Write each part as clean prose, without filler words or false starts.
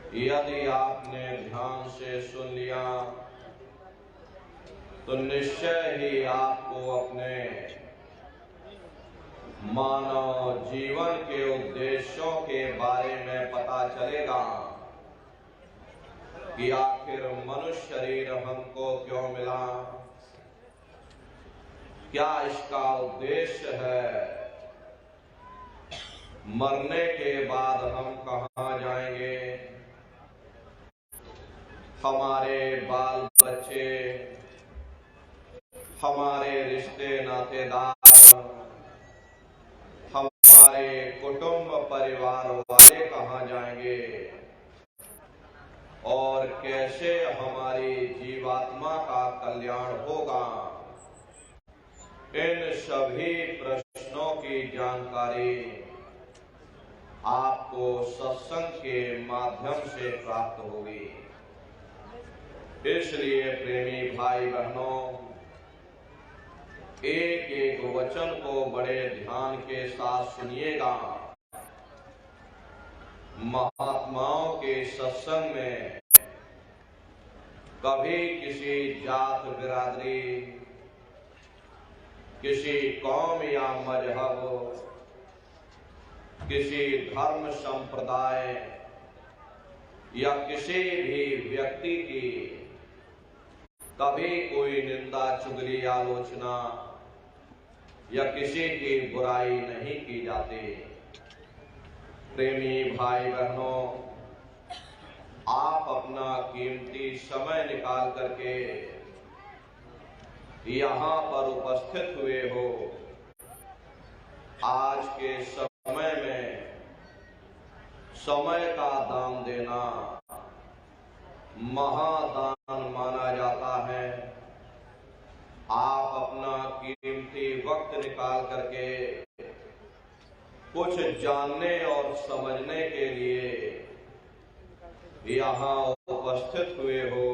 यदि आपने ध्यान से सुन लिया तो निश्चय ही आपको अपने मानव जीवन के उद्देश्यों के बारे में पता चलेगा कि आखिर मनुष्य शरीर हमको क्यों मिला, क्या इसका उद्देश्य है, मरने के बाद हम कहाँ जाएंगे, हमारे बाल बच्चे, हमारे रिश्ते नातेदार, हमारे कुटुंब परिवार वाले कहाँ जाएंगे और कैसे हमारी जीवात्मा का कल्याण होगा। इन सभी प्रश्नों की जानकारी आपको सत्संग के माध्यम से प्राप्त होगी। इसलिए प्रेमी भाई बहनों, एक एक वचन को बड़े ध्यान के साथ सुनिएगा। महात्माओं के सत्संग में कभी किसी जात बिरादरी, किसी कौम या मजहब, किसी धर्म संप्रदाय या किसी भी व्यक्ति की कभी कोई निंदा, चुगली, आलोचना या किसी की बुराई नहीं की जाती। प्रेमी भाई बहनों, आप अपना कीमती समय निकाल करके यहाँ पर उपस्थित हुए हो। आज के समय में समय का दान देना महादान माना जाता है। आप अपना कीमती वक्त निकाल करके कुछ जानने और समझने के लिए यहाँ उपस्थित हुए हो,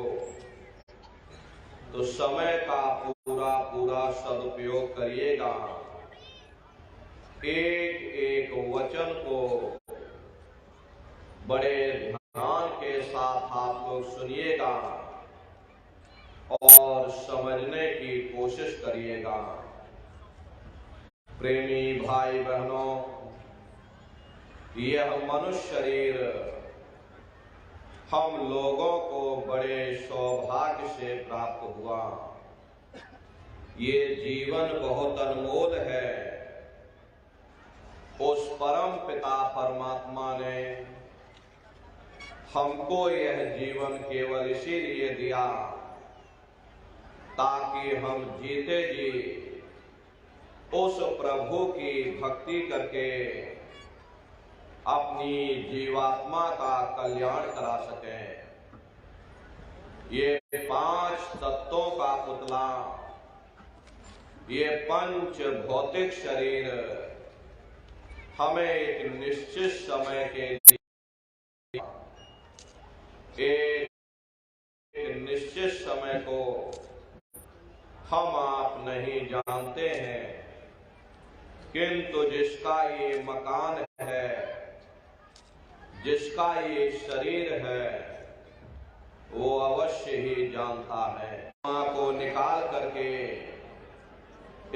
तो समय का पूरा सदुपयोग करिएगा। एक एक वचन को बड़े ध्यान के साथ आप लोग सुनिएगा और समझने की कोशिश करिएगा। प्रेमी भाई बहनों, यह मनुष्य शरीर हम लोगों को बड़े सौभाग्य से प्राप्त हुआ। ये जीवन बहुत अनमोल है। उस परम पिता परमात्मा ने हमको यह जीवन केवल इसीलिए दिया ताकि हम जीते जी उस प्रभु की भक्ति करके अपनी जीवात्मा का कल्याण करा सकें। ये 5 तत्वों का पुतला, ये पंच भौतिक शरीर हमें एक निश्चित समय के लिए, एक निश्चित समय को हम आप नहीं जानते हैं, किंतु जिसका ये मकान है, जिसका ये शरीर है, वो अवश्य ही जानता है। आत्मा को निकाल करके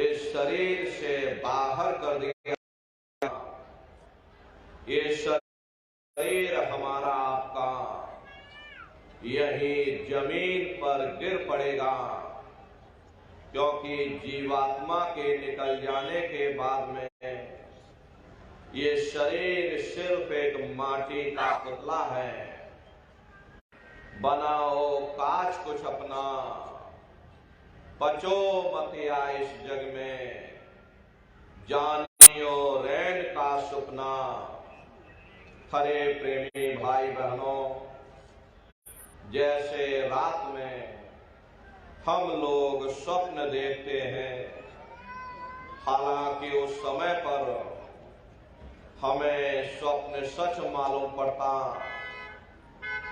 इस शरीर से बाहर कर दिया। ये शरीर हमारा आपका यही जमीन पर गिर पड़ेगा, क्योंकि जीवात्मा के निकल जाने के बाद में ये शरीर सिर्फ एक माटी का पुतला है। बनाओ काज कुछ अपना, बचो मत या इस जग में, जानियो रैन का सुपना। हरे प्रेमी भाई बहनों, जैसे रात में हम लोग स्वप्न देखते हैं, हालांकि उस समय पर हमें स्वप्न सच मालूम पड़ता,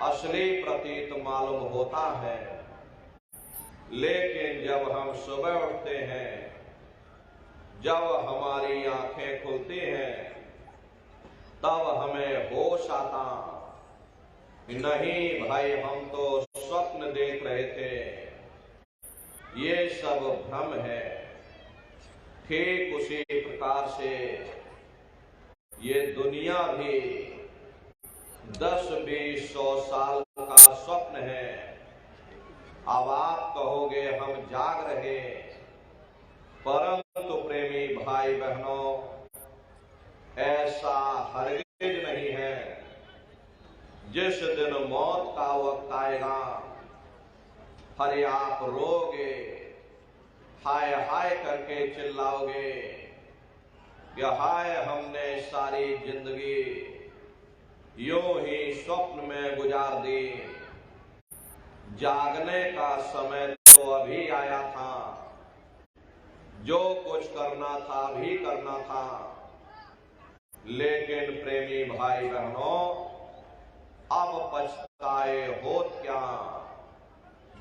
असली प्रतीत मालूम होता है, लेकिन जब हम सुबह उठते हैं, जब हमारी आंखें खुलती हैं, तब हमें होश आता नहीं भाई, हम तो स्वप्न देख रहे थे, ये सब भ्रम है। ठीक उसी प्रकार से ये दुनिया भी 10-20-100 साल का स्वप्न है। अब आप कहोगे हम जाग रहे, परंतु प्रेमी भाई बहनों, ऐसा हरगिज नहीं है। जिस दिन मौत का वक्त आएगा, हरे आप रोगे, हाय हाय करके चिल्लाओगे कि हाय हमने सारी जिंदगी यूं ही स्वप्न में गुजार दी, जागने का समय तो अभी आया था, जो कुछ करना था अभी करना था। लेकिन प्रेमी भाई बहनों, अब पछताए होत क्या,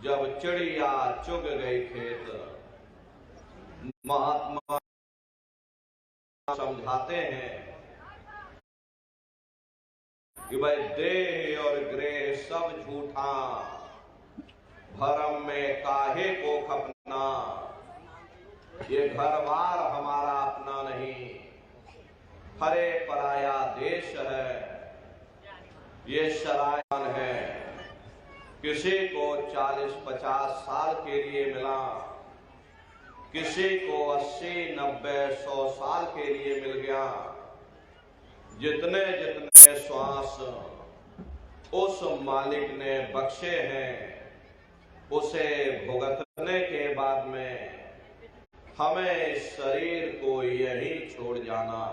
जब चिड़िया चुग गई खेत। महात्मा समझाते हैं कि भाई देह और ग्रह सब झूठा, भरम में काहे को खपना, ये घर बार हमारा अपना नहीं, हरे पराया देश है, ये शरायन है। किसी को 40-50 साल के लिए मिला, किसी को 80-90-100 साल के लिए मिल गया। जितने जितने श्वास उस मालिक ने बख्शे हैं, उसे भुगतने के बाद में हमें शरीर को यही छोड़ जाना।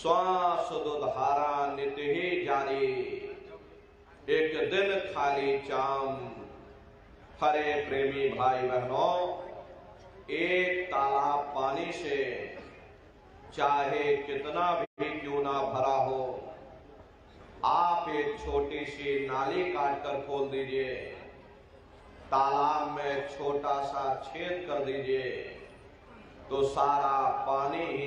श्वास दुधारा नित्य ही जारी, एक दिन खाली चाम। हरे प्रेमी भाई बहनों, एक तालाब पानी से चाहे कितना भी क्यों ना भरा हो, आप एक छोटी सी नाली काटकर खोल दीजिए, तालाब में छोटा सा छेद कर दीजिए, तो सारा पानी ही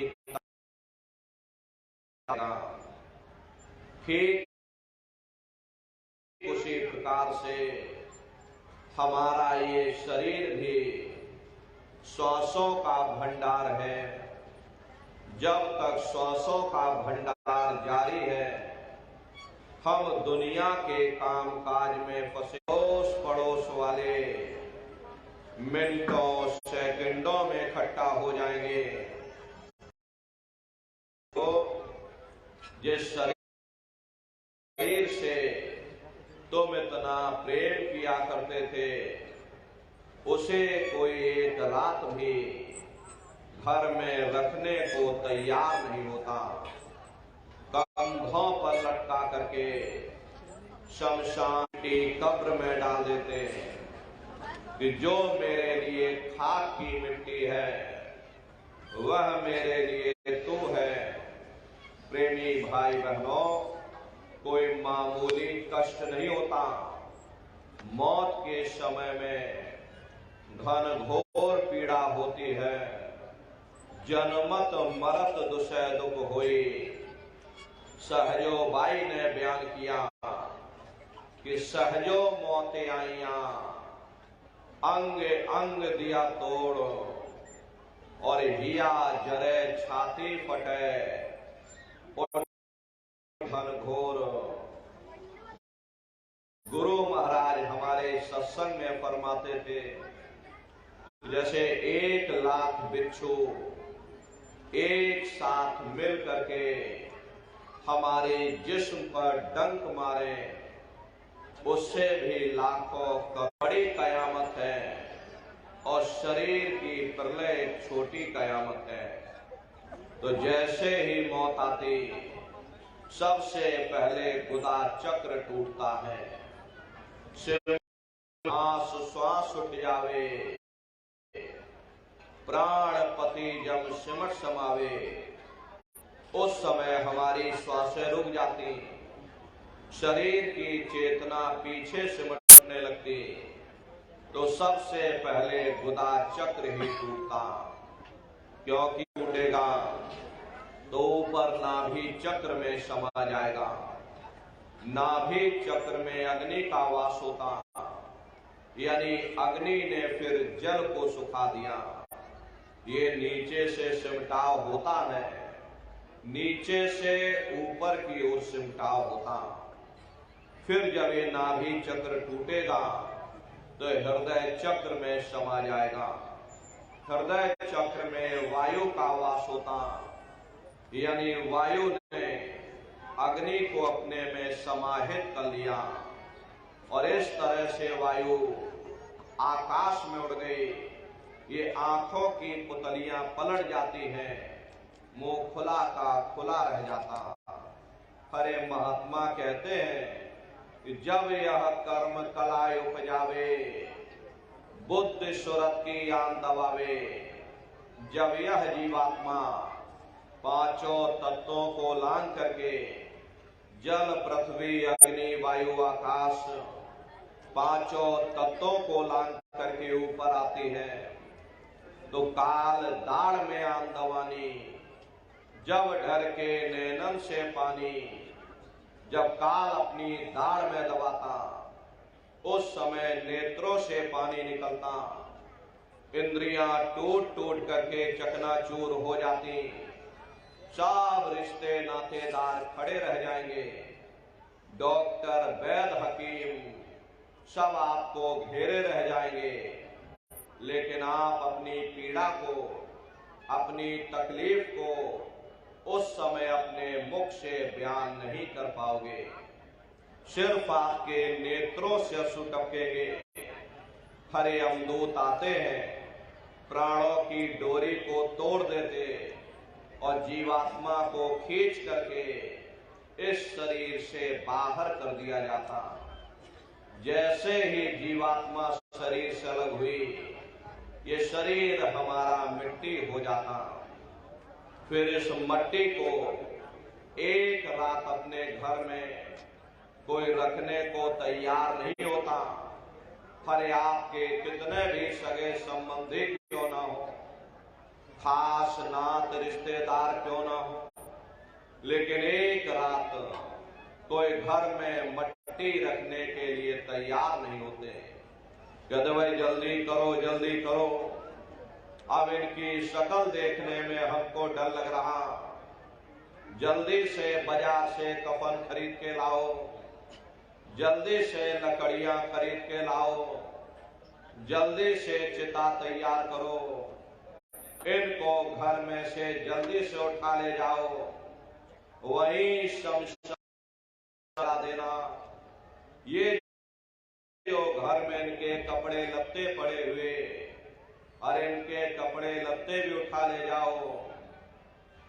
ठीक उसी प्रकार से हमारा ये शरीर भी श्वासों का भंडार है। जब तक श्वासों का भंडार जारी है, हम दुनिया के काम काज में फंसे अड़ोस पड़ोस वाले मिनटों सेकंडों में इकट्ठा हो जाएंगे। तो जिस शरीर से तुम इतना प्रेम किया करते थे, उसे कोई एक रात भी घर में रखने को तैयार नहीं होता। कंधों पर लटका करके शमशान की कब्र में डाल देते हैं कि जो मेरे लिए खाक की मिट्टी है, वह मेरे लिए तू है। प्रेमी भाई बहनों, कोई मामूली कष्ट नहीं होता। मौत के समय में घनघोर पीड़ा होती है। जनमत मरत दुसै दुख होई। सहजो बाई ने बयान किया कि सहजो मौतें आईया, अंग अंग दिया तोड़, और हिया जरे छाती फटे, और घनघोर। गुरु महाराज हमारे सत्संग में फरमाते थे, जैसे 1 लाख बिच्छू एक साथ मिल करके हमारे जिस्म पर डंक मारे, उससे भी लाखों बड़ी कयामत है, और शरीर की प्रलय एक छोटी कयामत है। तो जैसे ही मौत आती, सबसे पहले गुदा चक्र टूटता है, श्वास श्वास उठ जावे, प्राण पति जब सिमट समावे, उस समय हमारी श्वासें रुक जाती, शरीर की चेतना पीछे सिमटने लगती। तो सबसे पहले गुदा चक्र ही टूटता, क्योंकि टूटेगा तो ऊपर नाभि चक्र में समा जाएगा। नाभि चक्र में अग्नि का वास होता, यानी अग्नि ने फिर जल को सुखा दिया। ये नीचे से सिमटाव होता है, नीचे से ऊपर की ओर सिमटाव होता। फिर जब ये नाभि चक्र टूटेगा तो हृदय चक्र में समा जाएगा। हृदय चक्र में वायु का वास होता, यानी वायु ने अग्नि को अपने में समाहित कर लिया और इस तरह से वायु आकाश में उड़ गई। ये आंखों की पुतलियां पलट जाती हैं, मुंह खुला का खुला रह जाता। हरे महात्मा कहते हैं कि जब यह कर्म कलाय उपजावे, बुद्धि सुरत की आन दबावे। जब यह जीवात्मा पांचों तत्वों को लांघ करके जल पृथ्वी अग्नि वायु आकाश पांचों तत्वों को लांघ करके ऊपर आती है तो काल दाढ़ में आन दवानी। जब डर के नैनन से पानी, जब काल अपनी दाढ़ में दबाता उस समय नेत्रों से पानी निकलता, इंद्रियां टूट टूट करके चकनाचूर हो जाती, सब रिश्ते नातेदार खड़े रह जाएंगे। डॉक्टर वैद्य हकीम सब आपको घेरे रह जाएंगे, लेकिन आप अपनी पीड़ा को, अपनी तकलीफ को उस समय अपने मुख से बयान नहीं कर पाओगे। सिर्फ आपके नेत्रों से अश्रु टपकेंगे। हरे अमदूत आते हैं, प्राणों की डोरी को तोड़ देते और जीवात्मा को खींच करके इस शरीर से बाहर कर दिया जाता। जैसे ही जीवात्मा शरीर से अलग हुई, ये शरीर हमारा मिट्टी हो जाता। फिर इस मिट्टी को एक रात अपने घर में कोई रखने को तैयार नहीं होता। हरे आपके कितने भी सगे संबंधी क्यों ना हो, खास नात रिश्तेदार क्यों ना हो, लेकिन एक रात कोई घर में मट्टी रखने के लिए तैयार नहीं होते। कहते भाई जल्दी करो जल्दी करो, अब इनकी शक्ल देखने में हमको डर लग रहा, जल्दी से बाजार से कफन खरीद के लाओ, जल्दी से लकड़ियां खरीद के लाओ, जल्दी से चिता तैयार करो, इनको घर में से जल्दी से उठा ले जाओ, वहीं शमशान करा देना। ये जो घर में इनके कपड़े लत्ते पड़े हुए, और इनके कपड़े लत्ते भी उठा ले जाओ,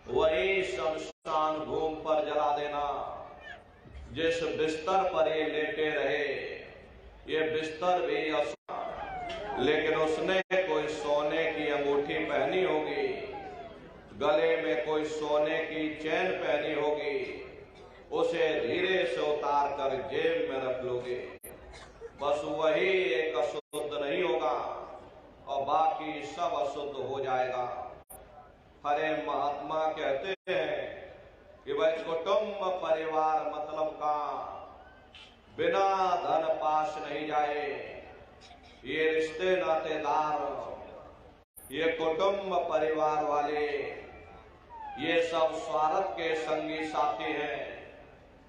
वहीं शमशान भूमि पर जला देना। जिस बिस्तर पर ये लेटे रहे, ये बिस्तर भी असुर, लेकिन उसने कोई सोने की अंगूठी पहनी होगी, गले में कोई सोने की चैन पहनी होगी, उसे धीरे से उतार कर जेब में रख लोगे। बस वही एक अशुद्ध नहीं होगा और बाकी सब अशुद्ध हो जाएगा। हरे महात्मा कहते हैं कि भाई कुटुंब परिवार मतलब का बिना धन पास नहीं जाए। ये रिश्ते नातेदार, ये कुटुंब परिवार वाले, ये सब स्वार्थ के संगी साथी हैं।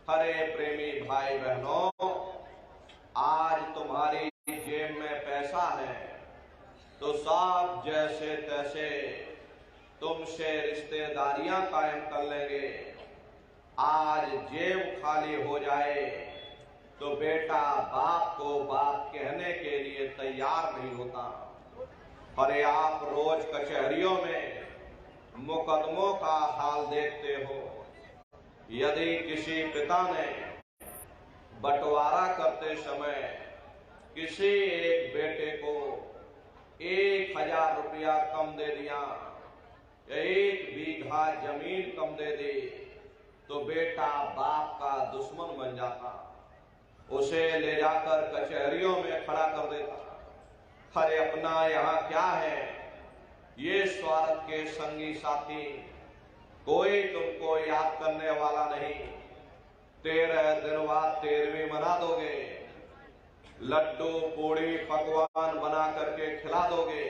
हरे प्रेमी भाई बहनों, आज तुम्हारी जेब में पैसा है तो सब जैसे तैसे तुमसे रिश्तेदारियां कायम कर लेंगे। आज जेब खाली हो जाए तो बेटा बाप को बाप कहने के लिए तैयार नहीं होता। अरे आप रोज कचहरियों में मुकदमों का हाल देखते हो। यदि किसी पिता ने बंटवारा करते समय किसी एक बेटे को 1000 रुपया कम दे दिया, 1 बीघा जमीन कम दे दी, तो बेटा बाप का दुश्मन बन जाता, उसे ले जाकर कचहरियों में खड़ा कर देता। अरे अपना यहाँ क्या है, ये स्वार्थ के संगी साथी, कोई तुमको याद करने वाला नहीं। 13 दिन बाद 13वीं मना दोगे, लड्डू पूड़ी पकवान बना करके खिला दोगे,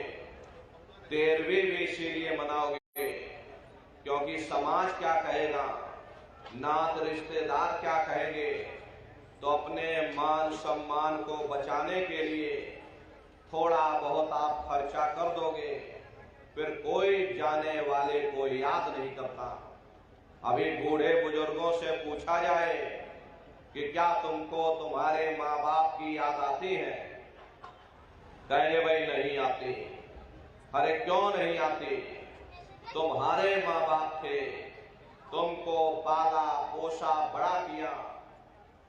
13वीं भी इसीलिए मनाओगे क्योंकि समाज क्या कहेगा, नात रिश्तेदार क्या कहेंगे। तो अपने मान सम्मान को बचाने के लिए थोड़ा बहुत आप खर्चा कर दोगे, फिर कोई जाने वाले को याद नहीं करता। अभी बूढ़े बुजुर्गों से पूछा जाए कि क्या तुमको तुम्हारे माँ बाप की याद आती है, कहेंगे भाई नहीं आती। अरे क्यों नहीं आती? तुम्हारे माँ बाप थे, तुमको पाला पोसा बड़ा किया,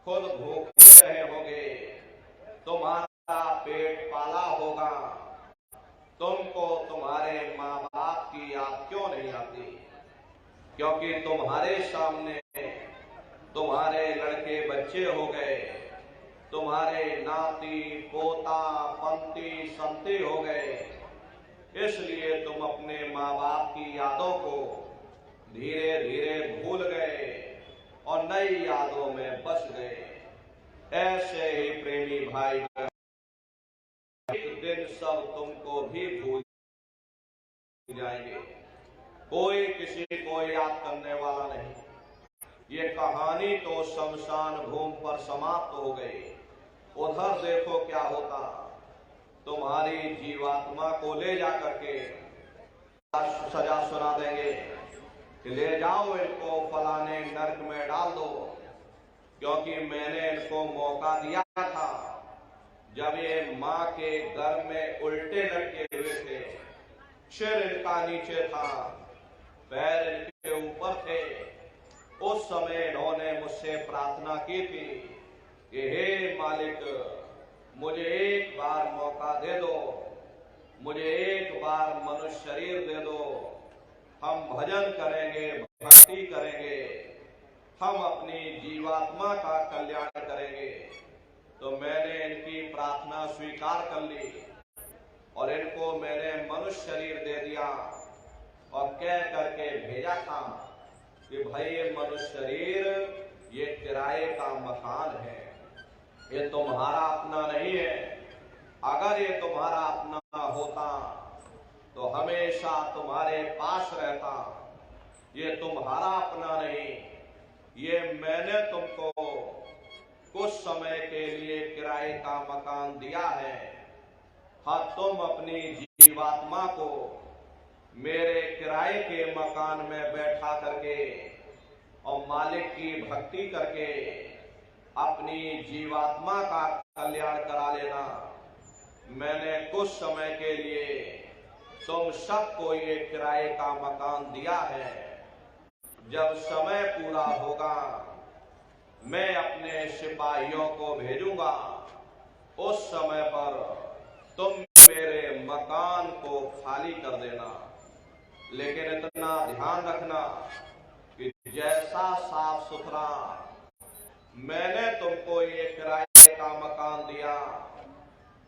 खुद भूखे रहे होगे, तुम्हारा पेट पाला होगा, तुमको तुम्हारे माँ बाप की याद क्यों नहीं आती? क्योंकि तुम्हारे सामने तुम्हारे लड़के बच्चे हो गए, तुम्हारे नाती पोता पंती संती हो गए, इसलिए तुम अपने माँ बाप की यादों को धीरे धीरे भूल गए और नई यादों में बस गए। ऐसे ही प्रेमी भाई एक दिन सब तुमको भी भूल जाएंगे, कोई किसी को याद करने वाला नहीं। ये कहानी तो शमशान भूमि पर समाप्त हो गई। उधर देखो क्या होता, तुम्हारी जीवात्मा को ले जा करके सजा सुना देंगे कि ले जाओ इनको फलाने नरक में डाल दो, क्योंकि मैंने इनको मौका दिया था जब ये माँ के गर्भ में उल्टे लटके हुए थे, सिर इनका नीचे था, पैर इनके ऊपर थे। उस समय इन्होंने मुझसे प्रार्थना की थी कि हे मालिक, मुझे एक बार मौका दे दो, मुझे एक बार मनुष्य शरीर दे दो, हम भजन करेंगे, भक्ति करेंगे, हम अपनी जीवात्मा का कल्याण करेंगे। तो मैंने इनकी प्रार्थना स्वीकार कर ली और इनको मैंने मनुष्य शरीर दे दिया और कह करके भेजा था कि भाई ये मनुष्य शरीर ये किराए का मकान है, ये तुम्हारा अपना नहीं है। अगर ये तुम्हारा अपना होता तो हमेशा तुम्हारे पास रहता। ये तुम्हारा अपना नहीं, ये मैंने तुमको कुछ समय के लिए किराए का मकान दिया है। हाँ, तुम अपनी जीवात्मा को मेरे किराए के मकान में बैठा करके और मालिक की भक्ति करके अपनी जीवात्मा का कल्याण करा लेना। मैंने कुछ समय के लिए तुम सबको ये किराए का मकान दिया है। जब समय पूरा होगा मैं अपने सिपाहियों को भेजूंगा, उस समय पर तुम मेरे मकान को खाली कर देना। लेकिन इतना ध्यान रखना कि जैसा साफ सुथरा मैंने तुमको ये किराए का मकान दिया,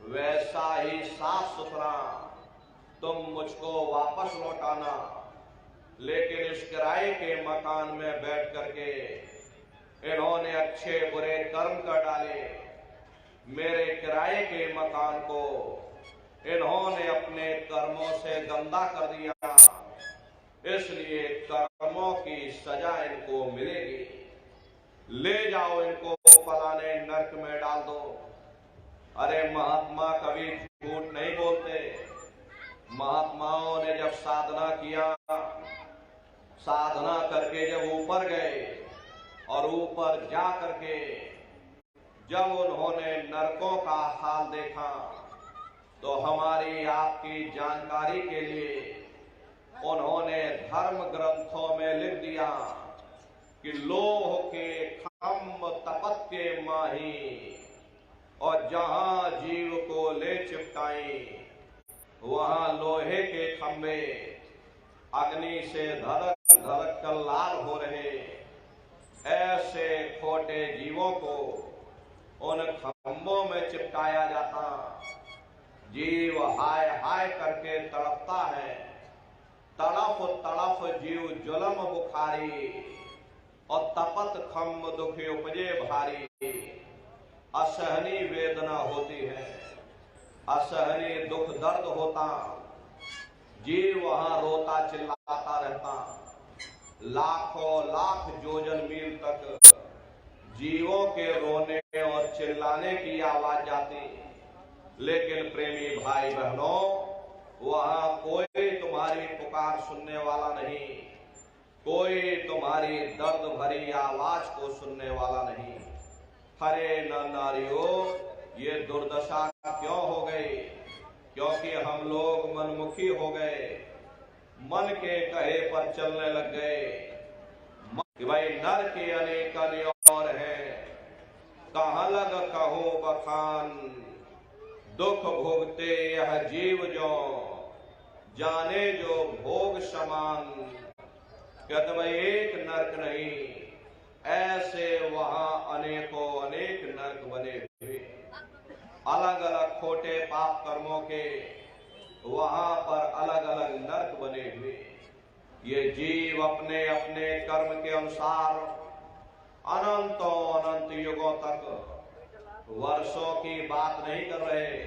वैसा ही साफ सुथरा तुम मुझको वापस लौटाना। लेकिन इस किराए के मकान में बैठ करके इन्होंने अच्छे बुरे कर्म कर डाले, मेरे किराए के मकान को इन्होंने अपने कर्मों से गंदा कर दिया, इसलिए कर्मों की सजा इनको मिलेगी। ले जाओ इनको फलाने नरक में डाल दो। अरे महात्मा कभी झूठ नहीं बोलते। महात्माओं ने जब साधना किया, साधना करके जब ऊपर गए और ऊपर जा करके जब उन्होंने नरकों का हाल देखा, तो हमारी आपकी जानकारी के लिए उन्होंने धर्म ग्रंथों में लिख दिया कि लोह के खम्भ तपत के माही, और जहां जीव को ले चिपटाई वहां लोहे के खंभे अग्नि से धड़क धड़क कर लाल हो रहे। ऐसे खोटे जीवों को उन खंभों में चिपकाया जाता। जीव हाय हाय करके तड़पता है, तड़प तड़प जीव जुलम बुखारी, और तपत खम दुख उपजे भारी, असहनी वेदना होती है, असहनी दुख दर्द होता, जीव वहां रोता चिल्लाता रहता, लाखों लाख योजन मील तक जीवों के रोने और चिल्लाने की आवाज जाती। लेकिन प्रेमी भाई बहनों, वहां कोई तुम्हारी पुकार सुनने वाला नहीं, कोई तुम्हारी दर्द भरी आवाज को सुनने वाला नहीं। हरे न नारियों, ये दुर्दशा क्यों हो गई? क्योंकि हम लोग मनमुखी हो गए, मन के कहे पर चलने लग गए कि भाई नर के अनेक और हैं, कहाँ लग कहूं बखान, दुख भोगते यह जीव जो, जाने जो भोग समान। कहते भाई एक नरक नहीं, ऐसे वहां अनेकों अनेक नरक बने हुए, अलग अलग खोटे पाप कर्मों के वहां पर अलग अलग नरक बने हुए। ये जीव अपने अपने कर्म के अनुसार अनंतों अनंत युगों तक, वर्षों की बात नहीं कर रहे,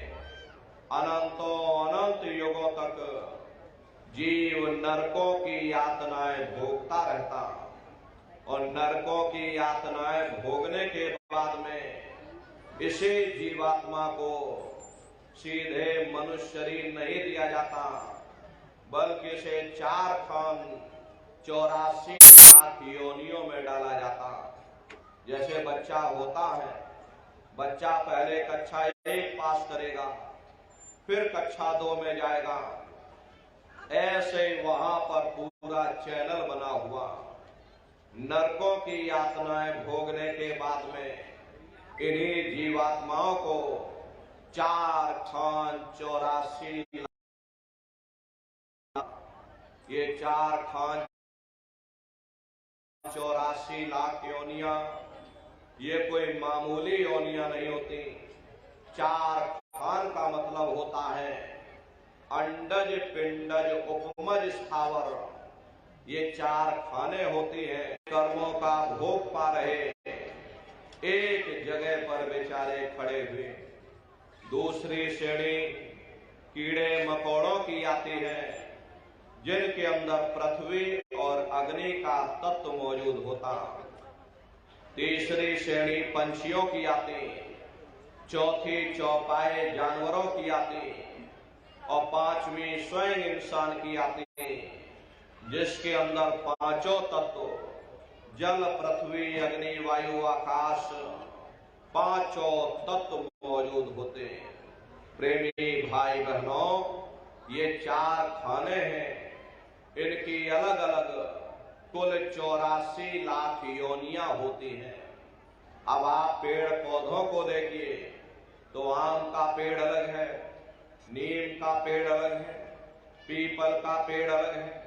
अनंतों अनंत युगों तक जीव नरकों की यातनाएं भोगता रहता, और नरकों की यातनाएं भोगने के बाद में इसे जीवात्मा को सीधे मनुष्य शरीर नहीं दिया जाता, बल्कि इसे 4 खान 84 लाख योनियों में डाला जाता। जैसे बच्चा होता है, बच्चा पहले कक्षा 1 पास करेगा, फिर कक्षा 2 में जाएगा, ऐसे वहां पर पूरा चैनल बना हुआ। नरकों की यातनाएं भोगने के बाद में इन्हीं जीवात्माओं को 4 खान 84 ये 4 खान 84 लाख योनियां, ये कोई मामूली योनियां नहीं होती। 4 खान का मतलब होता है अंडज पिंडज उपमज स्थावर, ये 4 खाने होती हैं। कर्मों का भोग पा रहे एक जगह पर बेचारे खड़े हुए। दूसरी श्रेणी कीड़े मकोड़ों की आती है, जिनके अंदर पृथ्वी और अग्नि का तत्व मौजूद होता। तीसरी श्रेणी पंछियों की आती, चौथी चौपाए जानवरों की आती, और 5वीं स्वयं इंसान की आती, जिसके अंदर 5 तत्व जल पृथ्वी अग्नि वायु आकाश 5 तत्व मौजूद होते हैं। प्रेमी भाई बहनों, ये 4 खाने हैं, इनकी अलग अलग कुल 84 लाख योनियां होती हैं। अब आप पेड़ पौधों को देखिए तो आम का पेड़ अलग है, नीम का पेड़ अलग है, पीपल का पेड़ अलग है।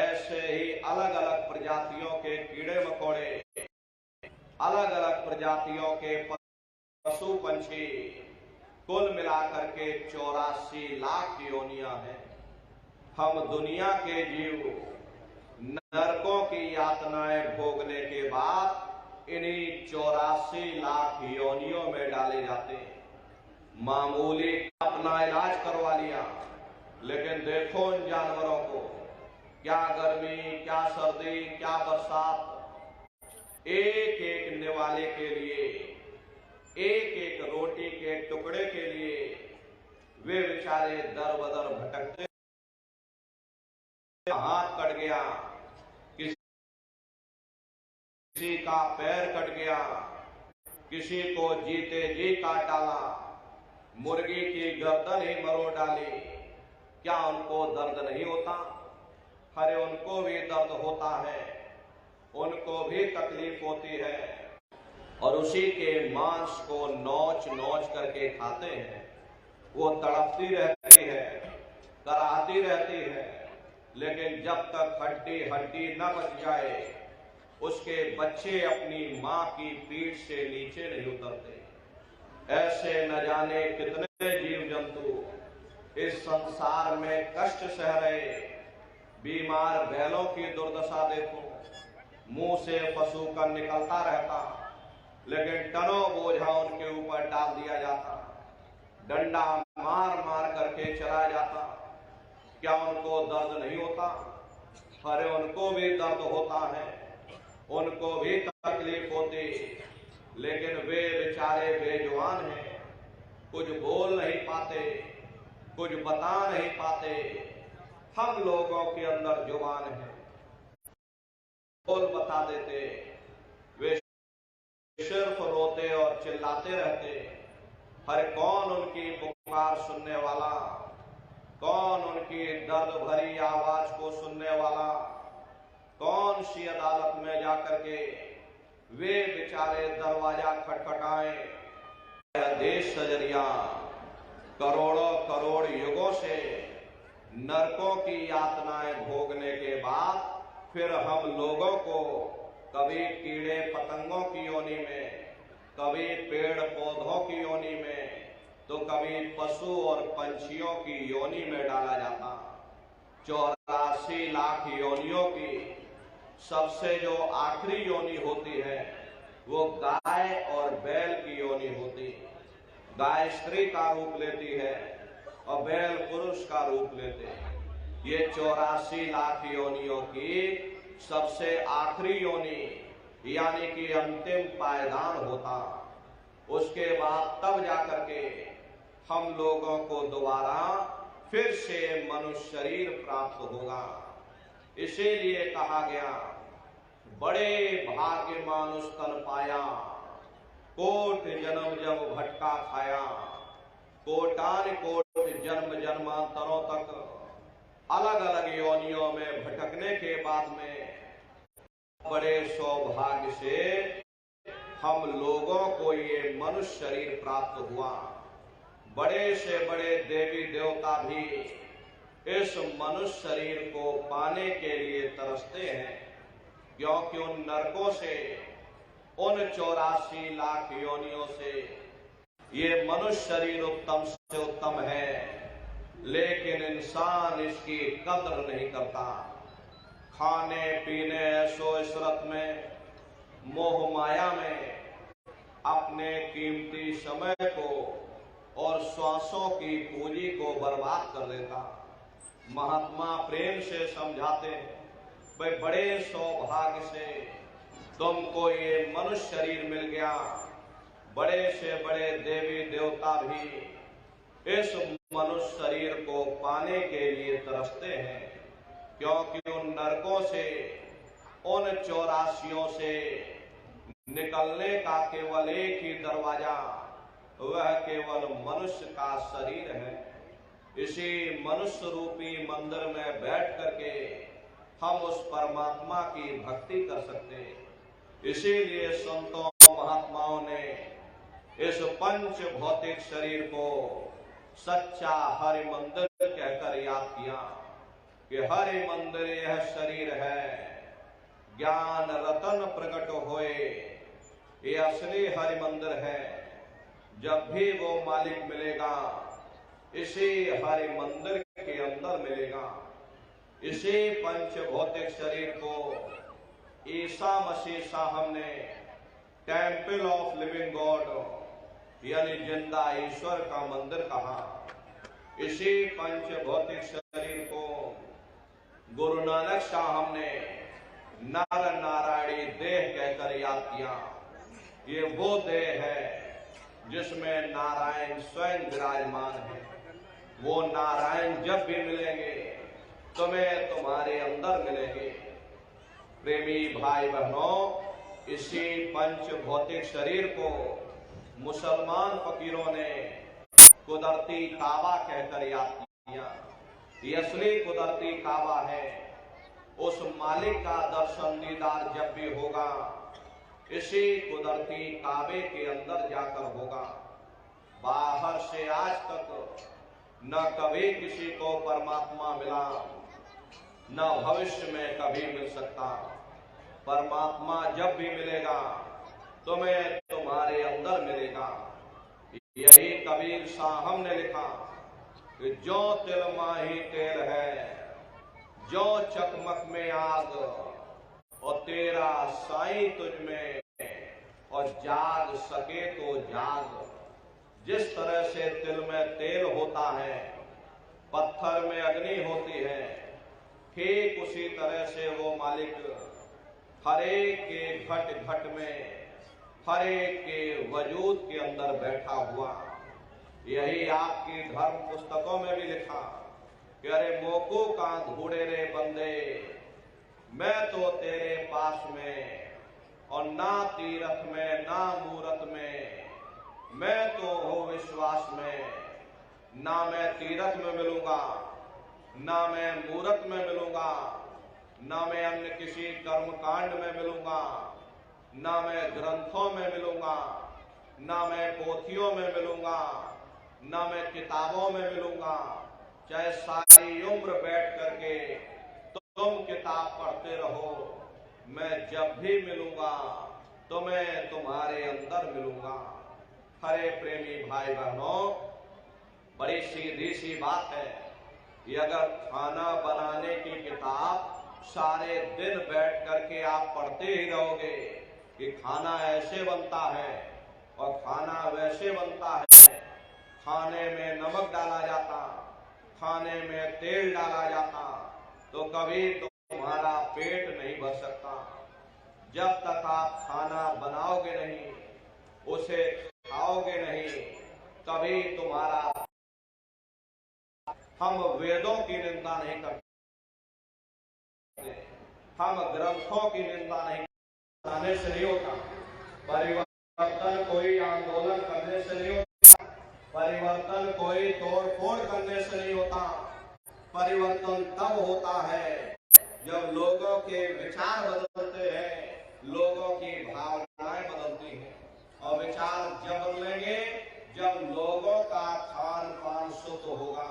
ऐसे ही अलग अलग प्रजातियों के कीड़े मकोड़े, अलग अलग प्रजातियों के पशु पंछी, कुल मिलाकर के 84 लाख योनियां हैं। हम दुनिया के जीव नरकों की यातनाएं भोगने के बाद इन्हीं 84 लाख योनियों में डाले जाते हैं। मामूली अपना इलाज करवा लिया, लेकिन देखो उन जानवरों को, क्या गर्मी, क्या सर्दी, क्या बरसात, एक एक निवाले के लिए, एक एक रोटी के टुकड़े के लिए वे बेचारे दर बदर भटकते। हाथ कट गया, किसी का पैर कट गया, किसी को जीते जी काट डाला, मुर्गी की गर्दन ही मरोड़ डाली। क्या उनको दर्द नहीं होता? अरे उनको भी दर्द होता है, उनको भी तकलीफ होती है, और उसी के मांस को नोच नोच करके खाते हैं। वो तड़पती रहती है, कराहती रहती है, लेकिन जब तक हड्डी हड्डी न बच जाए, उसके बच्चे अपनी मां की पीठ से नीचे नहीं उतरते। ऐसे न जाने कितने जीव जंतु इस संसार में कष्ट सह रहे। बीमार बैलों की दुर्दशा देखो, मुंह से पशु का निकलता रहता, लेकिन टनों बोझा उनके ऊपर डाल दिया जाता, डंडा मार मार करके चला जाता। क्या उनको दर्द नहीं होता? अरे उनको भी दर्द होता है, उनको भी तकलीफ होती, लेकिन वे बेचारे बेजुबान हैं, कुछ बोल नहीं पाते, कुछ बता नहीं पाते। हम लोगों के अंदर जुबान है, बोल बता देते, वे सिर्फ रोते और चिल्लाते रहते। हर कौन उनकी पुकार सुनने वाला, कौन उनकी दर्द भरी आवाज को सुनने वाला, कौन सी अदालत में जाकर के वे बेचारे दरवाजा खटखटाएं। देश सजरिया करोड़ों करोड़ युगों से नरकों की यातनाएं भोगने के बाद फिर हम लोगों को कभी कीड़े पतंगों की योनि में, कभी पेड़ पौधों की योनि में, तो कभी पशु और पंछियों की योनि में डाला जाता। 84 लाख योनियों की सबसे जो आखिरी योनि होती है वो गाय और बैल की योनि होती। गाय स्त्री का रूप लेती है और बैल पुरुष का रूप लेते हैं। ये 84 लाख योनियों की सबसे आखिरी योनि यानी कि अंतिम पायदान होता। उसके बाद तब जाकर के हम लोगों को दोबारा फिर से मनुष्य शरीर प्राप्त होगा। इसीलिए कहा गया, बड़े भाग्य मानुष तन पाया, कोट जन्म जब भटका खाया। कोटान कोट जन्म जन्मांतरों तक अलग अलग योनियों में भटकने के बाद में बड़े सौभाग्य से हम लोगों को ये मनुष्य शरीर प्राप्त हुआ। बड़े से बड़े देवी देवता भी इस मनुष्य शरीर को पाने के लिए तरसते हैं, क्योंकि उन नरकों से, उन 84 लाख योनियों से ये मनुष्य शरीर उत्तम से उत्तम है, लेकिन इंसान इसकी कदर नहीं करता। खाने पीने ऐशो इशरत में, मोह माया में अपने कीमती समय को और श्वासों की पूंजी को बर्बाद कर देता। महात्मा प्रेम से समझाते हैं, भाई बड़े सौभाग्य से तुमको ये मनुष्य शरीर मिल गया। बड़े से बड़े देवी देवता भी इस मनुष्य शरीर को पाने के लिए तरसते हैं, क्योंकि उन नरकों से, उन 84 से निकलने का केवल एक ही दरवाजा, वह केवल मनुष्य का शरीर है। इसी मनुष्य रूपी मंदिर में बैठ करके हम उस परमात्मा की भक्ति कर सकते हैं। इसीलिए संतों महात्माओं ने इस पंच भौतिक शरीर को सच्चा हरि मंदिर कहकर याद किया कि हरि मंदिर यह शरीर है, ज्ञान रतन प्रकट होए, ये असली हरि मंदिर है। जब भी वो मालिक मिलेगा, इसी हरि मंदिर के अंदर मिलेगा। इसी पंच भौतिक शरीर को ईसा मसीह साहब ने टेम्पल ऑफ लिविंग गॉड यानी जिंदा ईश्वर का मंदिर कहा। इसी पंच भौतिक शरीर को गुरु नानक साहब ने नर नारायणी देह कहकर याद किया। ये वो देह है जिसमें नारायण स्वयं विराजमान है। वो नारायण जब भी मिलेंगे तुम्हें तुम्हारे अंदर मिलेंगे। प्रेमी भाई बहनों, इसी पंच भौतिक शरीर को मुसलमान फकीरों ने कुदरती काबा कहकर याद किया। ये असली कुदरती काबा है। उस मालिक का दर्शन दीदार जब भी होगा, इसी कुदरती काबे के अंदर जाकर होगा। बाहर से आज तक न कभी किसी को परमात्मा मिला, न भविष्य में कभी मिल सकता। परमात्मा जब भी मिलेगा तुम्हें तुम्हारे अंदर मिलेगा। यही कबीर साहब ने लिखा कि जो तिल माही तेल है, जो चकमक में आग, और तेरा साईं तुझ में, और जाग सके तो जाग। जिस तरह से तिल में तेल होता है, पत्थर में अग्नि होती है, ठीक उसी तरह से वो मालिक हर एक के घट घट में, हर एक के वजूद के अंदर बैठा हुआ। यही आपकी धर्म पुस्तकों में भी लिखा कि अरे मोको का ढूंढे रे बंदे, मैं तो तेरे पास में, और ना तीरथ में ना मूरत में, मैं तो हूं विश्वास में। ना मैं तीरथ में मिलूंगा, ना मैं मूरत में मिलूंगा, ना मैं अन्य किसी कर्म कांड में मिलूंगा, ना मैं ग्रंथों में मिलूंगा, ना मैं पोथियों में मिलूंगा, ना मैं किताबों में मिलूंगा। चाहे सारी उम्र बैठ करके तुम किताब पढ़ते रहो, मैं जब भी मिलूंगा तो मैं तुम्हारे अंदर मिलूंगा। हरे प्रेमी भाई बहनों, बड़ी सीधी सी बात है कि अगर खाना बनाने की किताब सारे दिन बैठ करके आप पढ़ते ही रहोगे कि खाना ऐसे बनता है और खाना वैसे बनता है, खाने में नमक डाला जाता, खाने में तेल डाला जाता, तो कभी तुम्हारा पेट नहीं भर सकता। जब तक आप खाना बनाओगे नहीं, उसे खाओगे नहीं, तभी तुम्हारा। हम वेदों की निंदा नहीं करते, हम ग्रंथों की निंदा नहीं करने से नहीं होता। परिवर्तन कोई आंदोलन करने से नहीं होता, परिवर्तन कोई तोड़ फोड़ करने से नहीं होता। परिवर्तन तब होता है जब लोगों के विचार बदलते हैं, लोगों की भावनाएं बदलती हैं। और विचार जब बदलेंगे जब लोगों का खान पान शुद्ध होगा।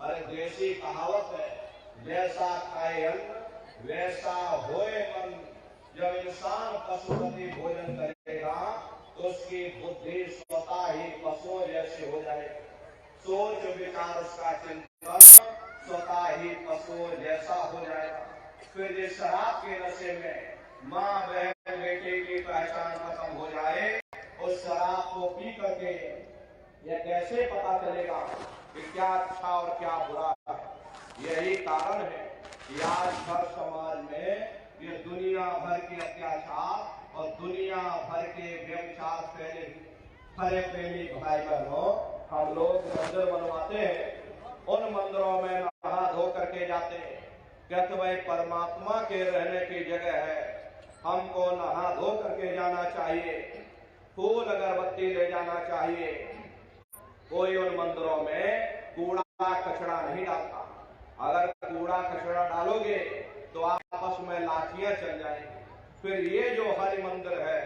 अरे देसी कहावत है, जैसा खाए अन्न वैसा होए मन। जब इंसान पशुपति भोजन करेगा तो उसकी बुद्धि स्वतः ही पशुओं जैसी हो जाएगी। सोच विचार उसका चिंतन स्वतः ही पशुओं जैसा हो जाएगा। फिर जिस शराब के नशे में माँ बहन बेटे की पहचान खत्म हो जाए, उस शराब को पी करके यह कैसे पता चलेगा कि क्या अच्छा और क्या बुरा है। यही कारण है कि आज हर समाज में ये दुनिया भर के अत्याचार और दुनिया भर के व्यभिचार फैले। हरे प्रेमी भाई बहनों, हम लोग मंदिर बनवाते हैं, उन मंदिरों में नहा धो करके जाते हैं, कहते भाई परमात्मा के रहने की जगह है, हमको नहा धो करके जाना चाहिए, फूल अगरबत्ती ले जाना चाहिए। कोई उन मंदिरों में कूड़ा कचरा नहीं डालता। अगर कूड़ा कचरा डालोगे तो आपस में लाठियां चल जाएंगी। फिर ये जो हरि मंदिर है,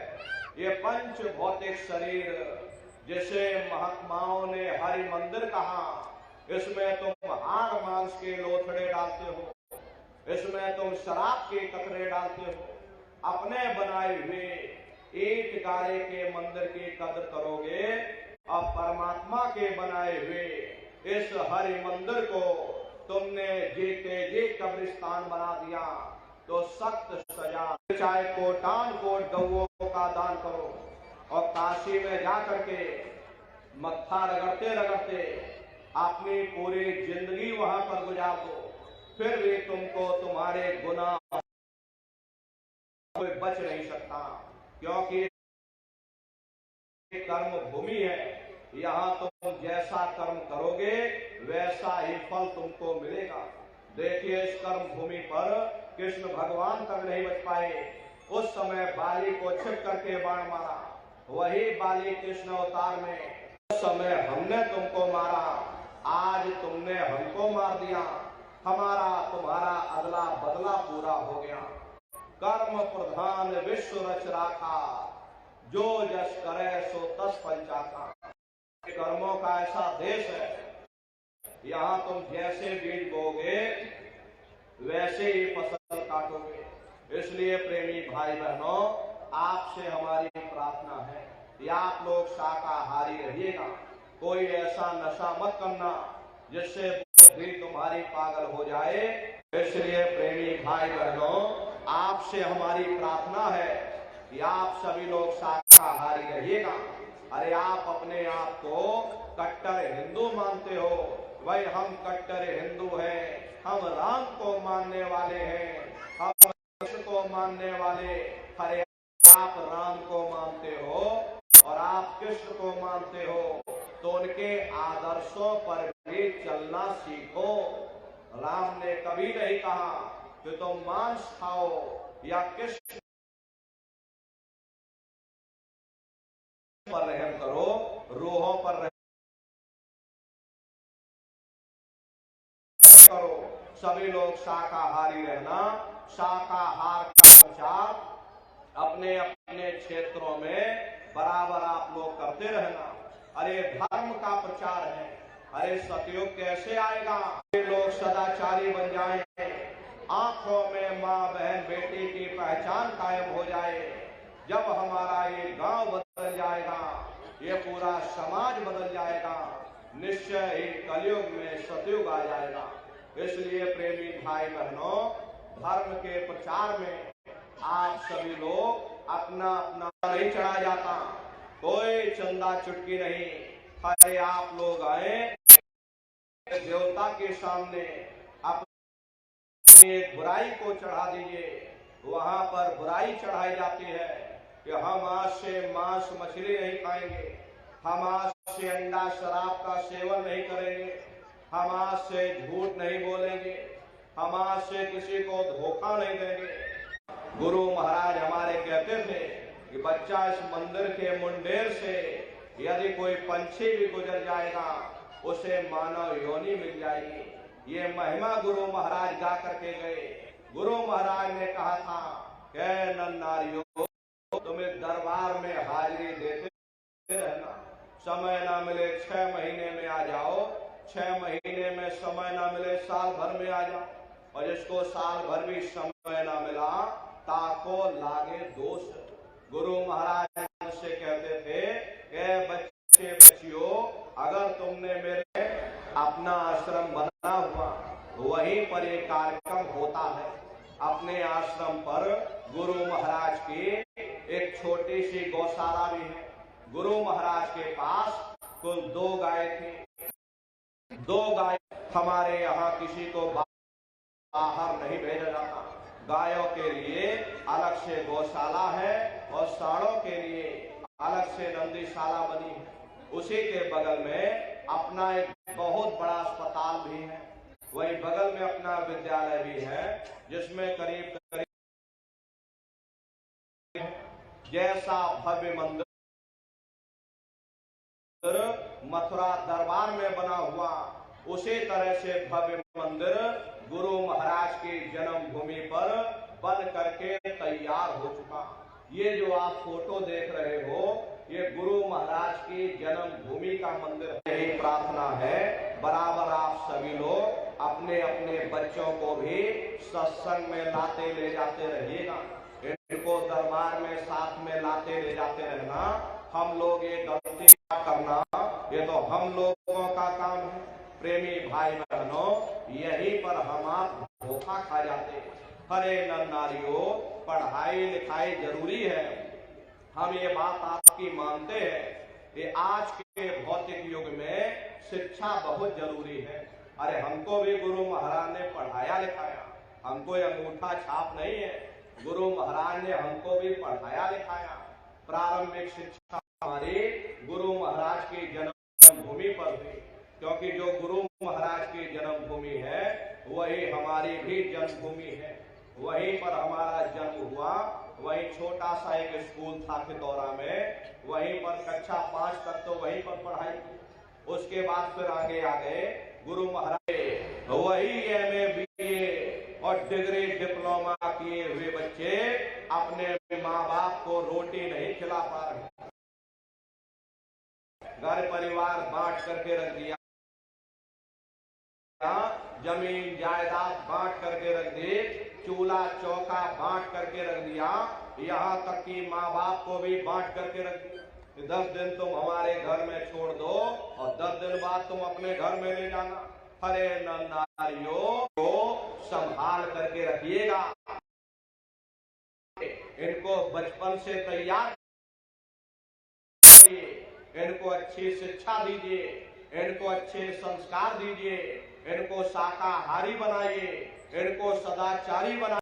ये पंच भौतिक शरीर जिसे महात्माओं ने हरि मंदिर कहा, इसमें तुम हाड़ मांस के लोथड़े डालते हो, इसमें तुम शराब के कतरे डालते हो। अपने बनाए हुए ईंट गारे के मंदिर की कदर करोगे, और परमात्मा के बनाए हुए इस हरि मंदिर को तुमने जीते जी कब्रिस्तान बना दिया तो सख्त सजा। चाहे कोटान कोट गौओं का दान करो और काशी में जा करके मत्था रगड़ते रगड़ते अपनी पूरी जिंदगी वहां पर गुजार दो, फिर भी तुमको तुम्हारे गुनाह कोई बच नहीं सकता। क्योंकि कर्म भूमि है, यहाँ तुम जैसा कर्म करोगे वैसा ही फल तुमको मिलेगा। देखिए, इस कर्म भूमि पर कृष्ण भगवान तक नहीं बच पाए। उस समय बाली को छिप करके बाण मारा, वही बाली कृष्ण अवतार में। उस समय हमने तुमको मारा, आज तुमने हमको मार दिया, हमारा तुम्हारा अदला बदला पूरा हो गया। कर्म प्रधान विश्व रच राखा, जो जस करे सो तस पंचाखा। कर्मों का ऐसा देश है, यहाँ तुम जैसे बीज बोगे वैसे ही फसल काटोगे। इसलिए प्रेमी भाई बहनों, आपसे हमारी प्रार्थना है कि आप लोग शाकाहारी रहिएगा। कोई ऐसा नशा मत करना जिससे बुद्धि तुम्हारी पागल हो जाए। इसलिए प्रेमी भाई बहनों, आपसे हमारी प्रार्थना है कि आप सभी लोग शाकाहारी रहिएगा। अरे आप अपने आप को कट्टर हिंदू मानते हो, भाई हम कट्टर हिंदू हैं, हम राम को मानने वाले हैं, हम कृष्ण को मानने वाले। अरे आप राम को मानते हो और आप कृष्ण को मानते हो, तो उनके आदर्शों पर भी चलना सीखो। राम ने कभी नहीं कहा कि तुम मांस खाओ या कृष्ण पर रहम करो, रूहों पर रहम करो। सभी लोग शाकाहारी रहना, शाकाहार का प्रचार अपने अपने क्षेत्रों में बराबर आप लोग करते रहना। अरे धर्म का प्रचार है, अरे सतयुग कैसे आएगा? ये लोग सदाचारी बन जाएं, आंखों में माँ बहन बेटी की पहचान कायम हो जाए, जब हमारा ये गांव बदल जाएगा, ये पूरा समाज बदल जाएगा, निश्चय ही कलयुग में सतयुग आ जाएगा। इसलिए प्रेमी भाई बहनों, धर्म के प्रचार में आप सभी लोग अपना अपना नहीं चढ़ा जाता, कोई चंदा चुटकी नहीं। अरे आप लोग आए देवता के सामने अपनी बुराई को चढ़ा दीजिए। वहां पर बुराई चढ़ाई जाती है कि हम आज से मांस मछली नहीं खाएंगे, हम आज से अंडा शराब का सेवन नहीं करेंगे, हम आज से झूठ नहीं बोलेंगे, हम आज से किसी को धोखा नहीं देंगे। गुरु महाराज हमारे कहते थे कि बच्चा इस मंदिर के मुंडेर से यदि कोई पंछी भी गुजर जाएगा, उसे मानव योनि मिल जाएगी। ये महिमा गुरु महाराज गा करके गए। गुरु महाराज ने कहा था कि नर नारियों, तुम्हें दरबार में हाजिरी देते रहना, समय ना मिले 6 महीने में आ जाओ, 6 महीने में समय ना मिले साल भर में आ जाओ, और जिसको साल भर भी समय ना मिला ताको लागे दोष। गुरु महाराज से कहते थे कि बच्चे बच्चियों, अगर तुमने मेरे अपना आश्रम बना हुआ, वहीं पर एक कार्यक्रम होता है। अपने आश्रम पर गुरु महाराज की एक छोटी सी गौशाला भी है। गुरु महाराज के पास कुल 2 गाय थी। 2 गाय, हमारे यहाँ किसी को बाहर नहीं भेजा जाता। गायों के लिए अलग से गौशाला है और सांडों के लिए अलग से नंदीशाला बनी है। उसी के बगल में अपना एक बहुत बड़ा अस्पताल भी है, वही बगल में अपना विद्यालय भी है, जिसमें करीब करीब जैसा भव्य मंदिर मथुरा दरबार में बना हुआ, उसी तरह से भव्य मंदिर गुरु महाराज की जन्मभूमि पर बन करके तैयार हो चुका। ये जो आप फोटो देख रहे हो, ये गुरु महाराज की जन्मभूमि का मंदिर है। यही प्रार्थना है, बराबर आप सभी लोग अपने अपने बच्चों को भी सत्संग में लाते ले जाते रहिएगा, इनको दरबार में साथ में लाते ले जाते रहना। हम लोग ये गलती करना, ये तो हम लोगों का काम है। प्रेमी भाई बहनों, यहीं पर हम आप धोखा खा जाते। हरे नर नारियों, पढ़ाई लिखाई जरूरी है, हम ये बात आपकी मानते हैं कि आज के भौतिक युग में शिक्षा बहुत जरूरी है। अरे हमको भी गुरु महाराज ने पढ़ाया लिखाया, हमको अंगूठा छाप नहीं है, गुरु महाराज ने हमको भी पढ़ाया लिखाया। प्रारंभिक शिक्षा हमारी गुरु महाराज की जन्मभूमि पर हुई, क्योंकि जो गुरु महाराज की जन्मभूमि है वही हमारी भी जन्मभूमि है। वहीं पर हमारा जन्म हुआ, वहीं छोटा सा एक स्कूल था खितौरा में, वहीं पर कक्षा 5 तक तो वहीं पर पढ़ाई की। उसके बाद फिर आगे आ गए गुरु महाराज, वही MA BA और डिग्री डिप्लोमा किए हुए बच्चे अपने माँ बाप को रोटी नहीं खिला पा रहे, घर परिवार बांट करके रख दिया, जमीन जायदाद बांट करके रख दी, चूल्हा चौका बांट करके रख दिया, यहाँ तक कि माँ बाप को भी बांट करके रख दिया। 10 दिन तुम हमारे घर में छोड़ दो और 10 दिन बाद तुम अपने घर में ले जाना। हरे नर नारियों को संभाल करके रखिएगा। बचपन से तैयार करिए, इनको अच्छी शिक्षा दीजिए, इनको अच्छे संस्कार दीजिए, इनको शाकाहारी बनाइए, इनको सदाचारी बनाइए।